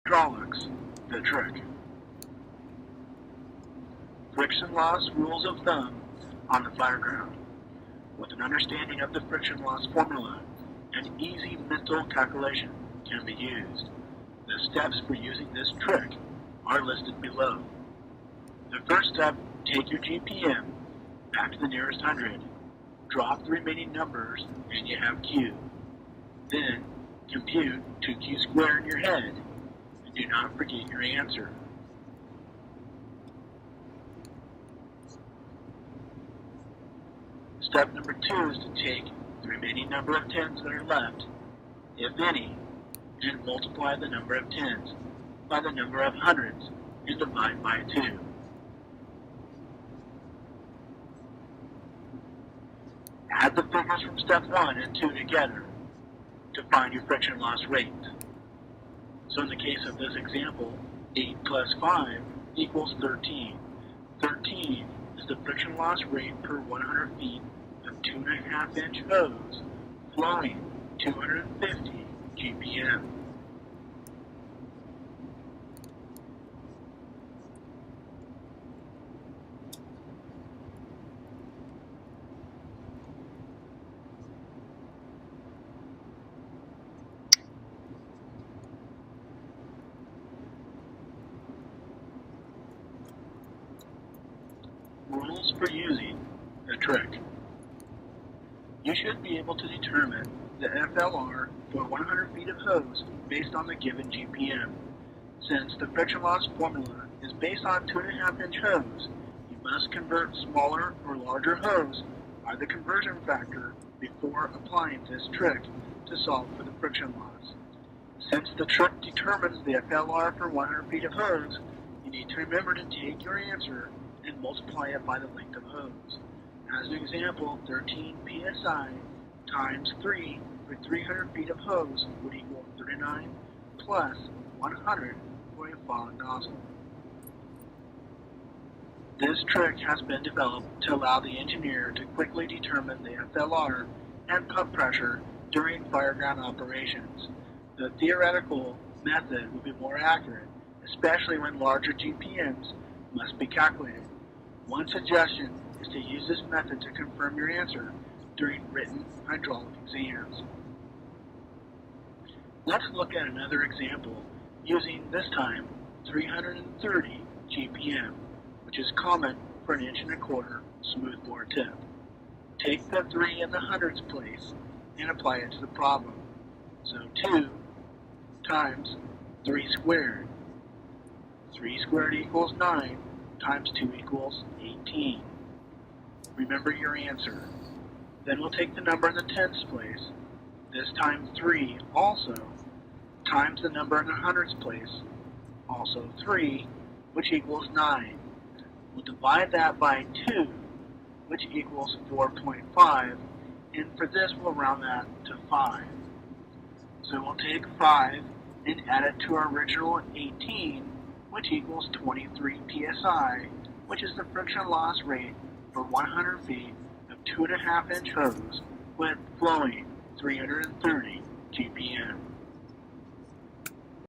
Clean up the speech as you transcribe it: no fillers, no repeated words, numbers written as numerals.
Hydraulics, the trick. Friction loss rules of thumb on the Fireground. With an understanding of the friction loss formula, an easy mental calculation can be used. The steps for using this trick are listed below. The first step, take your GPM back to the nearest hundred, drop the remaining numbers, and you have Q. Then, compute 2Q squared in your head, and do not forget your answer. Step number 2 is to take the remaining number of tens that are left, if any, and multiply the number of tens by the number of hundreds and divide by 2. Add the figures from step 1 and 2 together to find your friction loss rate. So in the case of this example, 8 plus 5 equals 13. 13 is the friction loss rate per 100 feet of 2.5-inch hose flowing 250 GPM. Rules for using the trick. You should be able to determine the FLR for 100 feet of hose based on the given GPM. Since the friction loss formula is based on 2.5-inch hose, you must convert smaller or larger hose by the conversion factor before applying this trick to solve for the friction loss. Since the trick determines the FLR for 100 feet of hose, you need to remember to take your answer and multiply it by the length of hose. As an example, 13 psi times 3 for 300 feet of hose would equal 39 plus 100 for a fog nozzle. This trick has been developed to allow the engineer to quickly determine the FLR and pump pressure during Fireground operations. The theoretical method will be more accurate, especially when larger GPMs must be calculated. One suggestion is to use this method to confirm your answer during written hydraulic exams. Let's look at another example using, this time, 330 GPM, which is common for an 1.25-inch smoothbore tip. Take the 3 in the hundreds place and apply it to the problem. So 2 times 3 squared. 3 squared equals 9 times 2 equals 18. Remember your answer. Then we'll take the number in the tens place, this time 3 also, times the number in the hundreds place, also 3, which equals 9. We'll divide that by 2, which equals 4.5, and for this we'll round that to 5. So we'll take 5 and add it to our original 18, which equals 23 psi, which is the friction loss rate for 100 feet of 2.5-inch hose with flowing 330 GPM.